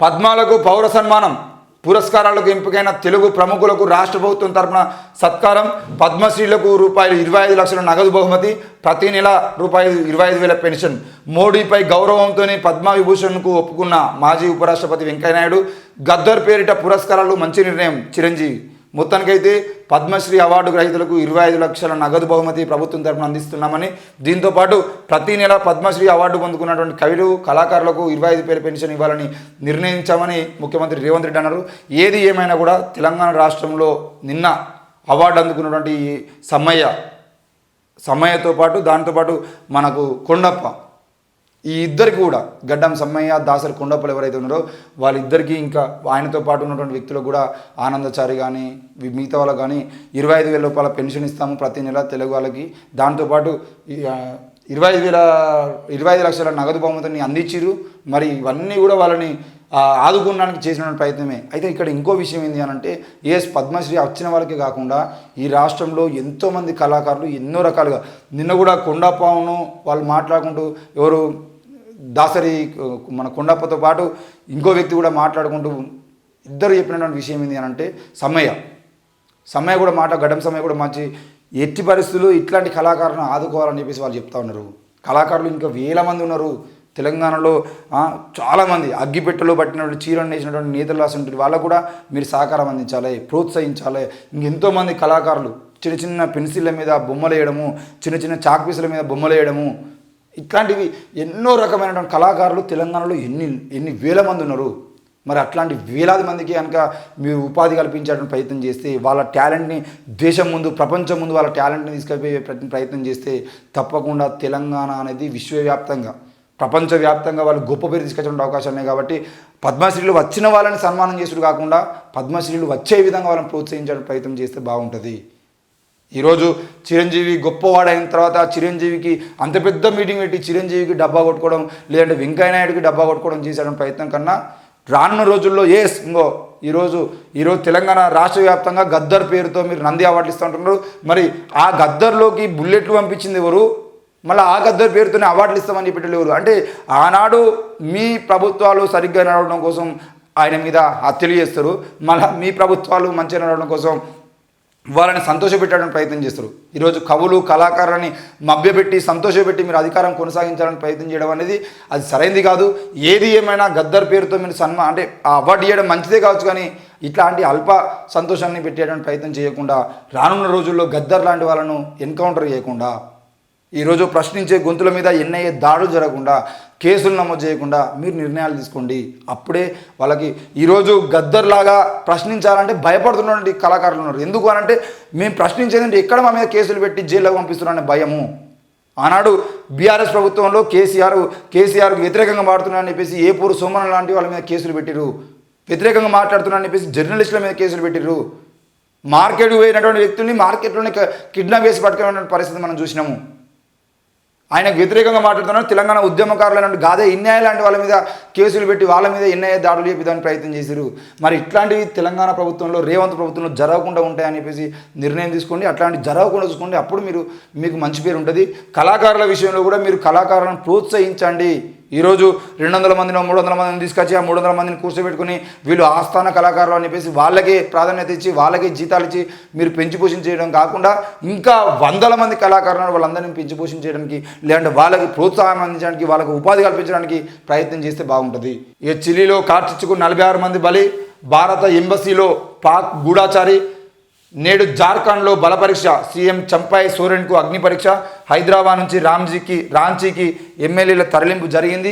పద్మాలకు పౌర సన్మానం పురస్కారాలకు ఎంపికైన తెలుగు ప్రముఖులకు రాష్ట్ర ప్రభుత్వం తరపున సత్కారం. పద్మశ్రీలకు రూపాయలు 25 లక్షల నగదు బహుమతి, ప్రతి నెల రూపాయలు 25,000 పెన్షన్. మోడీపై గౌరవంతోనే పద్మవిభూషణ్కు ఒప్పుకున్న మాజీ ఉపరాష్ట్రపతి వెంకయ్యనాయుడు. గద్దర్ పేరిట పురస్కారాలు మంచి నిర్ణయం చిరంజీవి. మొత్తానికైతే పద్మశ్రీ అవార్డు గ్రహీతలకు 25 లక్షల నగదు బహుమతి ప్రభుత్వం తరపున అందిస్తున్నామని, దీంతోపాటు ప్రతి నెల పద్మశ్రీ అవార్డు పొందుకున్నటువంటి కవులు కళాకారులకు 25,000 పెన్షన్ ఇవ్వాలని నిర్ణయించామని ముఖ్యమంత్రి రేవంత్ రెడ్డి అన్నారు. ఏది ఏమైనా కూడా తెలంగాణ రాష్ట్రంలో నిన్న అవార్డు అందుకున్నటువంటి సమ్మయ్యతో పాటు దాంతోపాటు మనకు కొండప్ప, ఈ ఇద్దరికి కూడా గడ్డం సమ్మయ్య, దాసరి కొండప్పలు ఎవరైతే ఉన్నారో వాళ్ళిద్దరికీ ఇంకా ఆయనతో పాటు ఉన్నటువంటి వ్యక్తులకు కూడా ఆనందచారి కానీ మిగతా వాళ్ళకి కానీ 25,000 రూపాయల పెన్షన్ ఇస్తాము ప్రతి నెల తెలుగు వాళ్ళకి. దాంతోపాటు 25 లక్షల నగదు బహుమతిని అందించారు. మరి ఇవన్నీ కూడా వాళ్ళని ఆదుకోవడానికి చేసిన ప్రయత్నమే. అయితే ఇక్కడ ఇంకో విషయం ఏంటి అని అంటే, పద్మశ్రీ వచ్చిన వాళ్ళకే కాకుండా ఈ రాష్ట్రంలో ఎంతోమంది కళాకారులు ఎన్నో రకాలుగా నిన్న కూడా కొండప్పను వాళ్ళు మాట్లాడుకుంటూ ఎవరు దాసరి మన కొండప్పతో పాటు ఇంకో వ్యక్తి కూడా మాట్లాడుకుంటూ ఇద్దరు చెప్పినటువంటి విషయం ఏంటి అని అంటే, సమ్మయ్య కూడా గడ్డం సమ్మయ్య కూడా మంచి ఎట్టి పరిస్థితులు ఇట్లాంటి కళాకారులను ఆదుకోవాలని చెప్పేసి వాళ్ళు చెప్తా ఉన్నారు. కళాకారులు ఇంకా వేల మంది ఉన్నారు తెలంగాణలో. చాలామంది అగ్గిపెట్టెలో పట్టినటువంటి చీరను వేసినటువంటి నేతలు రాసి వాళ్ళకు కూడా మీరు సహకారం అందించాలి, ప్రోత్సహించాలి. ఇంకెంతోమంది కళాకారులు చిన్న చిన్న పెన్సిళ్ళ మీద బొమ్మలు వేయడము, చిన్న చిన్న చాక్ పీసుల మీద బొమ్మలు వేయడము, ఇట్లాంటివి ఎన్నో రకమైనటువంటి కళాకారులు తెలంగాణలో ఎన్ని వేల మంది ఉన్నారు. మరి అట్లాంటి వేలాది మందికి కనుక మీరు ఉపాధి కల్పించేటువంటి ప్రయత్నం చేస్తే, వాళ్ళ టాలెంట్ని దేశం ముందు ప్రపంచం ముందు వాళ్ళ టాలెంట్ని తీసుకెళ్ళిపోయే ప్రయత్నం చేస్తే తప్పకుండా తెలంగాణ అనేది విశ్వవ్యాప్తంగా ప్రపంచవ్యాప్తంగా వాళ్ళు గొప్ప పేరు తీసుకొచ్చే అవకాశాలు ఉన్నాయి. కాబట్టి పద్మశ్రీలు వచ్చిన వాళ్ళని సన్మానం చేసుడు కాకుండా పద్మశ్రీలు వచ్చే విధంగా వాళ్ళని ప్రోత్సహించడానికి ప్రయత్నం చేస్తే బాగుంటుంది. ఈరోజు చిరంజీవి గొప్పవాడైన తర్వాత చిరంజీవికి అంత పెద్ద మీటింగ్ పెట్టి చిరంజీవికి డబ్బా కొట్టుకోవడం, లేదంటే వెంకయ్యనాయుడికి డబ్బా కొట్టుకోవడం చేసే ప్రయత్నం కన్నా రానున్న రోజుల్లో ఈరోజు తెలంగాణ రాష్ట్ర వ్యాప్తంగా గద్దర్ పేరుతో మీరు నంది అవార్డులు ఇస్తూ ఉంటున్నారు. మరి ఆ గద్దర్లోకి బుల్లెట్లు పంపించింది ఎవరు? మళ్ళీ ఆ గద్దర్ పేరుతోనే అవార్డులు ఇస్తామని చెప్పేటోళ్ళు ఎవరు? అంటే ఆనాడు మీ ప్రభుత్వాలు సరిగ్గా నడవడం కోసం ఆయన మీద హత్యలు చేస్తారు, మళ్ళీ మీ ప్రభుత్వాలు మంచిగా నడవడం కోసం వాళ్ళని సంతోషపెట్టడానికి ప్రయత్నం చేస్తారు. ఈరోజు కవులు కళాకారులని మభ్యపెట్టి సంతోషపెట్టి మీరు అధికారం కొనసాగించాలని ప్రయత్నం చేయడం అనేది అది సరైనది కాదు. ఏది ఏమైనా గద్దర్ పేరుతో మీరు అంటే ఆ అవార్డు ఇవ్వడం మంచిదే కావచ్చు, కానీ ఇట్లాంటి అల్ప సంతోషాన్ని పెట్టేటువంటి ప్రయత్నం చేయకుండా రానున్న రోజుల్లో గద్దర్ లాంటి వాళ్ళను ఎన్కౌంటర్ చేయకుండా, ఈరోజు ప్రశ్నించే గొంతుల మీద ఎన్ఐఏ దాడులు జరగకుండా, కేసులు నమోదు చేయకుండా మీరు నిర్ణయాలు తీసుకోండి. అప్పుడే వాళ్ళకి ఈరోజు గద్దర్లాగా ప్రశ్నించాలంటే భయపడుతున్నటువంటి కళాకారులు ఉన్నారు. ఎందుకు అనంటే, మేము ప్రశ్నించేదంటే ఎక్కడ మా మీద కేసులు పెట్టి జైల్లో పంపిస్తున్నారనే భయము. ఆనాడు బీఆర్ఎస్ ప్రభుత్వంలో కేసీఆర్కు వ్యతిరేకంగా మాట్లాడుతున్నారని చెప్పేసి ఏపూరు సోమన లాంటి వాళ్ళ మీద కేసులు పెట్టిరు, వ్యతిరేకంగా మాట్లాడుతున్నారని చెప్పేసి జర్నలిస్టుల మీద కేసులు పెట్టిరు. మార్కెట్కు పోయినటువంటి వ్యక్తుల్ని మార్కెట్లోనే కిడ్నాప్ చేసి పట్టుకునేటువంటి పరిస్థితి మనం చూసినాము. ఆయనకు వ్యతిరేకంగా మాట్లాడుతున్నారు తెలంగాణ ఉద్యమకారులైన గాదే ఇన్యాయ లాంటి వాళ్ళ మీద కేసులు పెట్టి వాళ్ళ మీద ఎన్ఐఏ దాడులు చేపించడానికి ప్రయత్నం చేశారు. మరి ఇట్లాంటివి తెలంగాణ ప్రభుత్వంలో రేవంత్ ప్రభుత్వంలో జరగకుండా ఉంటాయని చెప్పేసి నిర్ణయం తీసుకోండి. అట్లాంటివి జరగకుండా చూసుకోండి. అప్పుడు మీకు మంచి పేరు ఉంటుంది. కళాకారుల విషయంలో కూడా మీరు కళాకారులను ప్రోత్సహించండి. ఈరోజు 200 మందినో 300 మందిని తీసుకొచ్చి ఆ 300 మందిని కూర్చోబెట్టుకుని వీళ్ళు ఆస్థాన కళాకారులు అని చెప్పేసి వాళ్ళకే ప్రాధాన్యత ఇచ్చి వాళ్ళకే జీతాలు ఇచ్చి మీరు పెంచి పోషించడం కాకుండా ఇంకా 100 మంది కళాకారులను వాళ్ళందరినీ పెంచి పోషించడానికి, లేదంటే వాళ్ళకి ప్రోత్సాహం అందించడానికి, వాళ్ళకి ఉపాధి కల్పించడానికి ప్రయత్నం చేస్తే బాగుంటుంది. ఇక చిలీలో కార్చిచ్చుకు 46 మంది బలి, భారత ఎంబసీలో పాక్ గూఢాచారి. నేడు జార్ఖండ్లో బల పరీక్ష, సీఎం చంపాయ్ సోరెన్కు అగ్ని పరీక్ష. హైదరాబాద్ నుంచి రాంచీకి ఎమ్మెల్యేల తరలింపు జరిగింది.